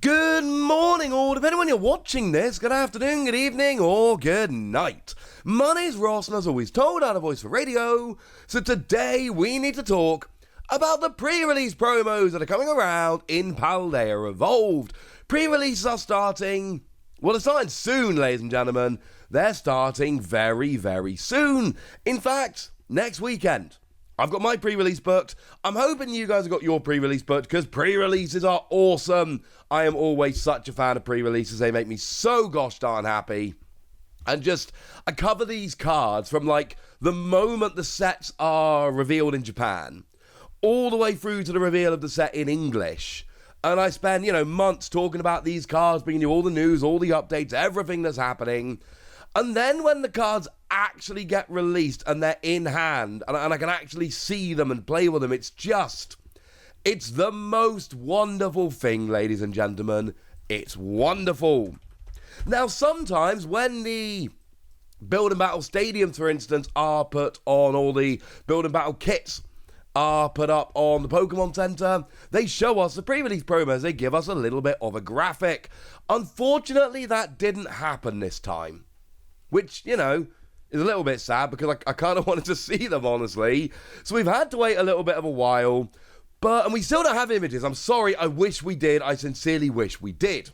Good morning, all, depending when you're watching this. Good afternoon, good evening, or good night. My name's Ross, and as always told, I have a voice for radio. So today we need to talk about the pre-release promos that are coming around in Paldea Evolved. Pre-releases are starting, well, they're starting soon, ladies and gentlemen. They're starting very, very soon. In fact, next weekend. I've got my pre-release booked. I'm hoping you guys have got your pre-release booked because pre-releases are awesome. I am always such a fan of pre-releases. They make me so gosh darn happy. And just, I cover these cards from like the moment the sets are revealed in Japan all the way through to the reveal of the set in English. And I spend, months talking about these cards, bringing you all the news, all the updates, everything that's happening. And then when the cards actually get released and they're in hand and I can actually see them and play with them, it's the most wonderful thing, ladies and gentlemen. It's wonderful. Now, sometimes when the Build and Battle Stadiums, for instance, are put on, or the Build and Battle kits are put up on the Pokemon Center, they show us the pre-release promos. They give us a little bit of a graphic. Unfortunately, that didn't happen this time. Which, is a little bit sad because I kind of wanted to see them, honestly. So we've had to wait a little bit of a while. And we still don't have images. I'm sorry, I wish we did. I sincerely wish we did.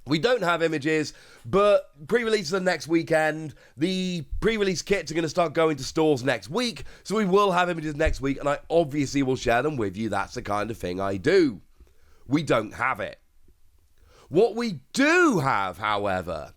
We don't have images, but pre-releases are next weekend. The pre-release kits are going to start going to stores next week. So we will have images next week, and I obviously will share them with you. That's the kind of thing I do. We don't have it. What we do have, however,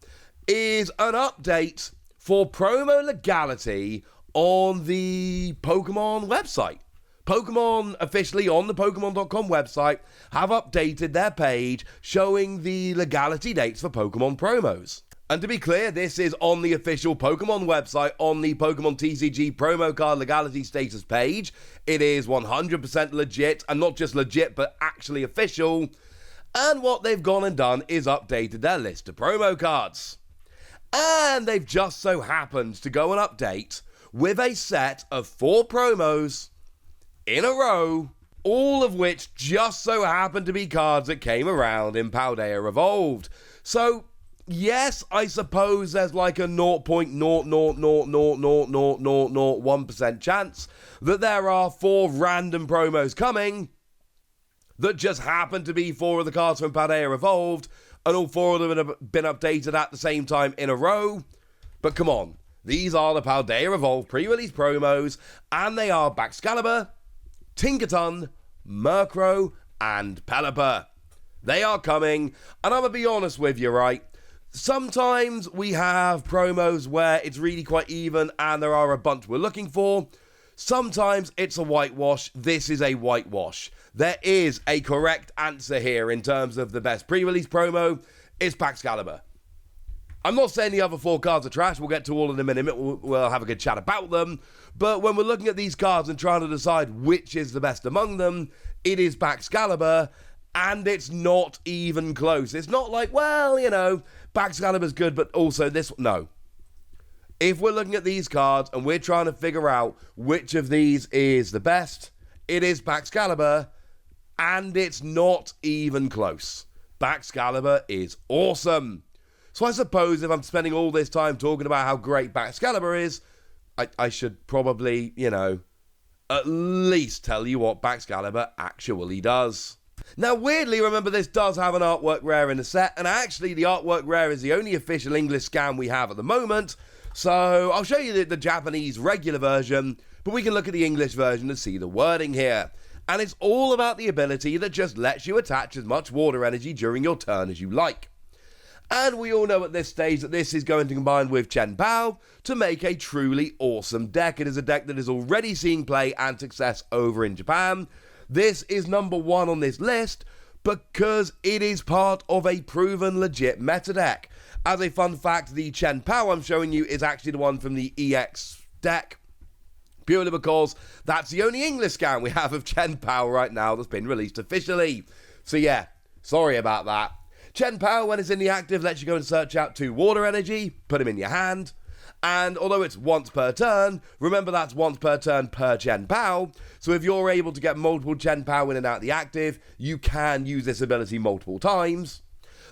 is an update for promo legality on the Pokemon website. Pokemon officially on the Pokemon.com website have updated their page showing the legality dates for Pokemon promos. And to be clear, this is on the official Pokemon website on the Pokemon TCG promo card legality status page. It is 100% legit, and not just legit, but actually official. And what they've gone and done is updated their list of promo cards. And they've just so happened to go and update with a set of 4 promos in a row, all of which just so happened to be cards that came around in Paldea Evolved. So, yes, I suppose there's like a 0.000000001% chance that there are 4 random promos coming that just happen to be 4 of the cards from Paldea Evolved, and all 4 of them have been updated at the same time in a row. But come on, these are the Paldea Evolved pre-release promos, and they are Backscalibur, Tinkerton, Murkrow, and Palapa. They are coming, and I'm going to be honest with you, right? Sometimes we have promos where it's really quite even, and there are a bunch we're looking for. Sometimes it's a whitewash. This is a whitewash. There is a correct answer here in terms of the best pre-release promo. It's Backscalibur. I'm not saying the other 4 cards are trash. We'll get to all of them in a minute. We'll have a good chat about them. But when we're looking at these cards and trying to decide which is the best among them, it is Backscalibur, and it's not even close. It's not like, Backscalibur's good, but also this. No. If we're looking at these cards and we're trying to figure out which of these is the best, it is Backscalibur, and it's not even close. Backscalibur is awesome. So I suppose if I'm spending all this time talking about how great Backscalibur is, I should probably, at least tell you what Backscalibur actually does. Now, weirdly, remember, this does have an artwork rare in the set, and actually the artwork rare is the only official English scan we have at the moment. So I'll show you the Japanese regular version, but we can look at the English version to see the wording here. And it's all about the ability that just lets you attach as much water energy during your turn as you like. And we all know at this stage that this is going to combine with Chen Pao to make a truly awesome deck. It is a deck that is already seeing play and success over in Japan. This is number 1 on this list because it is part of a proven legit meta deck. As a fun fact, the Chen Pao I'm showing you is actually the one from the EX deck, purely because that's the only English scan we have of Chen Pao right now that's been released officially. So yeah, sorry about that. Chen Pao, when it's in the active, lets you go and search out 2 water energy, put them in your hand, And although it's once per turn, remember that's once per turn per Chen Pao. So if you're able to get multiple Chen Pao in and out the active, you can use this ability multiple times.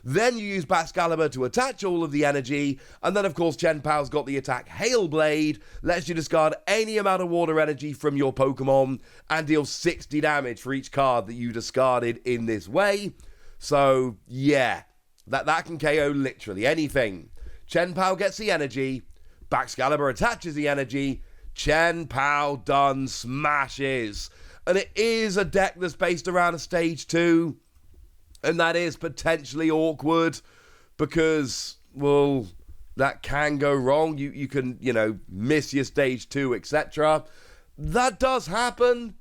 Then you use Backscalibur to attach all of the energy, and then of course Chen Pao's got the attack Hail Blade, lets you discard any amount of water energy from your Pokemon, and deals 60 damage for each card that you discarded in this way. So yeah, that can KO literally anything. Chen Pao gets the energy, Backscalibur attaches the energy, Chen Pao done smashes. And it is a deck that's based around a stage 2. And that is potentially awkward because, well, that can go wrong. You can, miss your stage 2, etc. That does happen.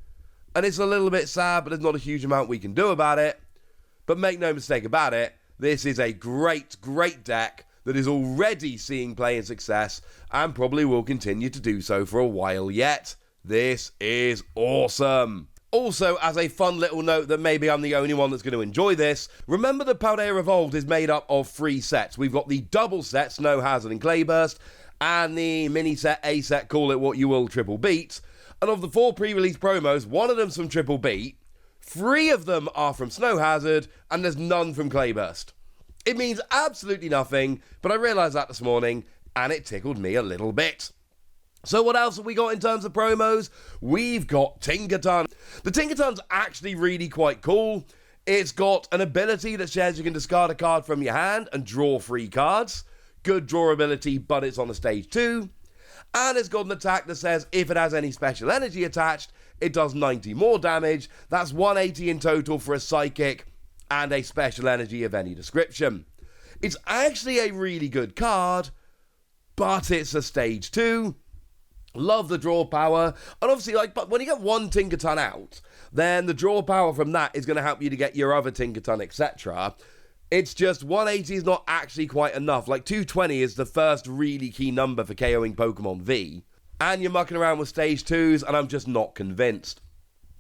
And it's a little bit sad, but there's not a huge amount we can do about it. But make no mistake about it, this is a great, great deck that is already seeing play and success and probably will continue to do so for a while yet. This is awesome. Also, as a fun little note that maybe I'm the only one that's going to enjoy this, remember that Paldea Evolved is made up of 3 sets. We've got the double set, Snow Hazard and Clayburst, and the mini set, A set, call it what you will, Triple Beat. And of the 4 pre-release promos, 1 of them's from Triple Beat, 3 of them are from Snow Hazard, and there's none from Clayburst. It means absolutely nothing, but I realised that this morning, and it tickled me a little bit. So what else have we got in terms of promos? We've got Tinkerton. The Tinkerton's actually really quite cool. It's got an ability that says you can discard a card from your hand and draw 3 cards. Good draw ability, but it's on a stage 2. And it's got an attack that says if it has any special energy attached, it does 90 more damage. That's 180 in total for a psychic and a special energy of any description. It's actually a really good card, but it's a stage 2. Love the draw power, and obviously, but when you get one Tinkerton out, then the draw power from that is going to help you to get your other Tinkerton, etc. It's just 180 is not actually quite enough. 220 is the first really key number for KOing Pokemon V, and you're mucking around with stage 2s, and I'm just not convinced.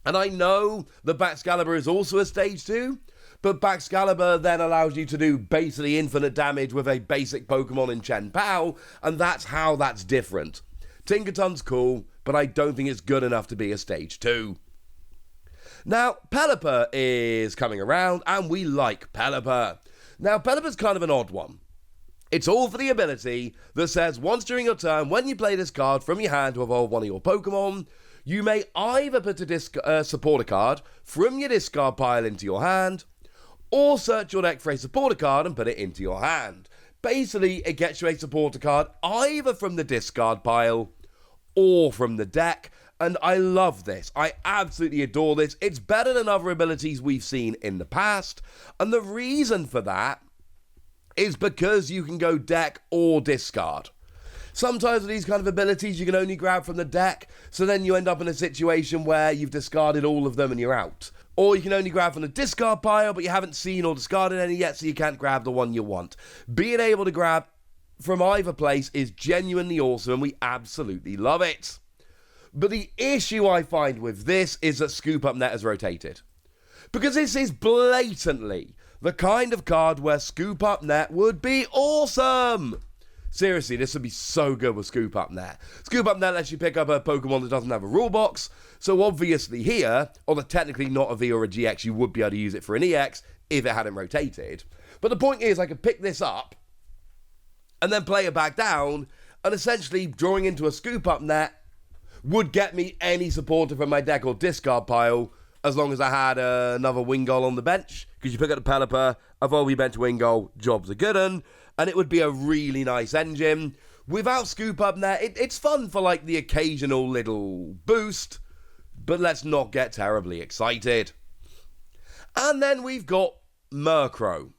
And I know that Backscalibur is also a stage 2, but Backscalibur then allows you to do basically infinite damage with a basic Pokemon in Chen Pao, and that's how that's different. Tinkerton's cool, but I don't think it's good enough to be a stage 2. Now, Palapa is coming around, and we like Palapa. Now, Palapa's kind of an odd one. It's all for the ability that says once during your turn, when you play this card from your hand to evolve one of your Pokemon, you may either put a supporter card from your discard pile into your hand, or search your deck for a supporter card and put it into your hand. Basically, it gets you a supporter card either from the discard pile or from the deck, and I love this. I absolutely adore this. It's better than other abilities we've seen in the past, and the reason for that is because you can go deck or discard. Sometimes with these kind of abilities, you can only grab from the deck, so then you end up in a situation where you've discarded all of them and you're out. Or you can only grab from the discard pile, but you haven't seen or discarded any yet, so you can't grab the one you want. Being able to grab from either place is genuinely awesome, and we absolutely love it. But the issue I find with this is that Scoop Up Net has rotated. Because this is blatantly the kind of card where Scoop Up Net would be awesome. Seriously, this would be so good with Scoop Up Net. Scoop Up Net lets you pick up a Pokemon that doesn't have a rule box, so obviously here, although technically not a V or a GX, you would be able to use it for an EX if it hadn't rotated. But the point is, I could pick this up and then play it back down, and essentially drawing into a Scoop Up Net would get me any supporter from my deck or discard pile, as long as I had another Wingull on the bench, because you pick up the Palapa, evolve your bench Wingull, job's a good un, and it would be a really nice engine. Without Scoop Up Net, it's fun for like the occasional little boost, but let's not get terribly excited. And then we've got Murkrow.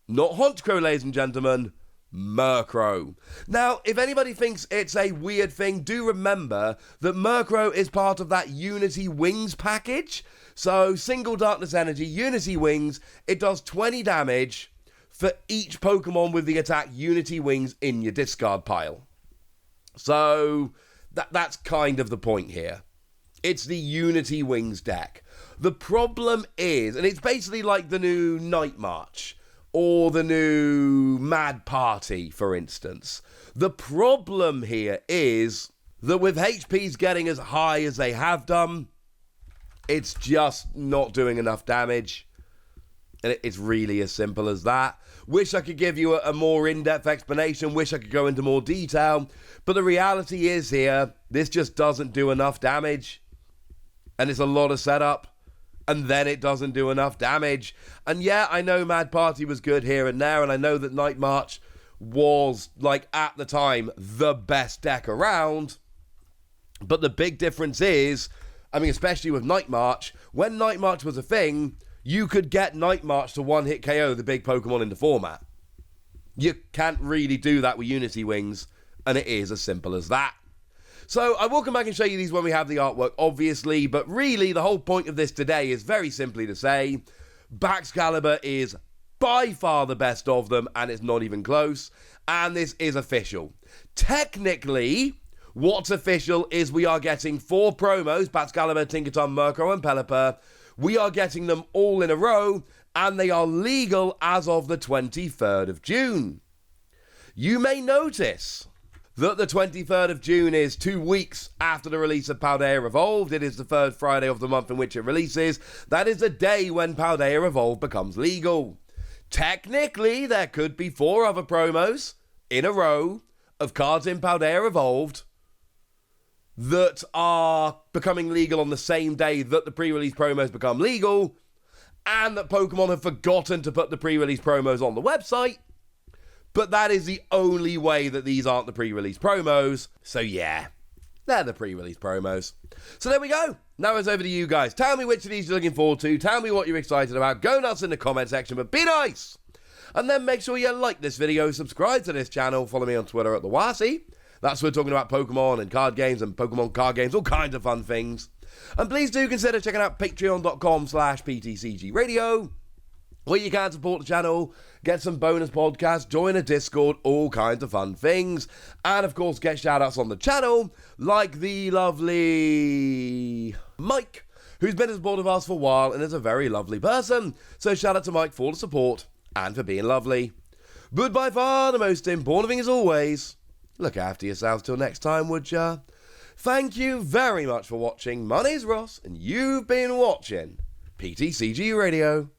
Not Honchkrow, ladies and gentlemen, Murkrow. Now, if anybody thinks it's a weird thing, do remember that Murkrow is part of that Unity Wings package. So, single Darkness Energy, Unity Wings, it does 20 damage for each Pokemon with the attack Unity Wings in your discard pile. So, that's kind of the point here. It's the Unity Wings deck. The problem is, and it's basically like the new Night March, or the new Mad Party, for instance. The problem here is that with HPs getting as high as they have done, it's just not doing enough damage. And it's really as simple as that. Wish I could give you a more in-depth explanation. Wish I could go into more detail. But the reality is here, this just doesn't do enough damage. And it's a lot of setup. And then it doesn't do enough damage. And yeah, I know Mad Party was good here and there. And I know that Night March was, like, at the time, the best deck around. But the big difference is, I mean, especially with Night March, when Night March was a thing, you could get Night March to one-hit KO the big Pokemon in the format. You can't really do that with Unity Wings, and it is as simple as that. So I will come back and show you these when we have the artwork, obviously, but really the whole point of this today is very simply to say, Backscalibur is by far the best of them, and it's not even close, and this is official. Technically, what's official is we are getting 4 promos, Backscalibur, Tinkerton, Murkrow, and Palapa. We are getting them all in a row, and they are legal as of the 23rd of June. You may notice that the 23rd of June is 2 weeks after the release of Paldea Evolved. It is the 3rd Friday of the month in which it releases. That is the day when Paldea Evolved becomes legal. Technically, there could be 4 other promos in a row of cards in Paldea Evolved that are becoming legal on the same day that the pre-release promos become legal, and that Pokemon have forgotten to put the pre-release promos on the website, but that is the only way that these aren't the pre-release promos. So yeah, they're the pre-release promos. So there we go. Now it's over to you guys. Tell me which of these you're looking forward to. Tell me what you're excited about. Go nuts in the comment section, but be nice. And then make sure you like this video, subscribe to this channel, follow me on Twitter at the Wasi. That's what we're talking about Pokemon and card games and Pokemon card games, all kinds of fun things. And please do consider checking out patreon.com/PTCG Radio, where you can support the channel, get some bonus podcasts, join a Discord, all kinds of fun things. And of course, get shout-outs on the channel, like the lovely Mike, who's been a supporter of us for a while and is a very lovely person. So shout out to Mike for the support and for being lovely. But by far the most important thing as always, look after yourselves till next time, would ya? Thank you very much for watching. My name's Ross, and you've been watching PTCG Radio.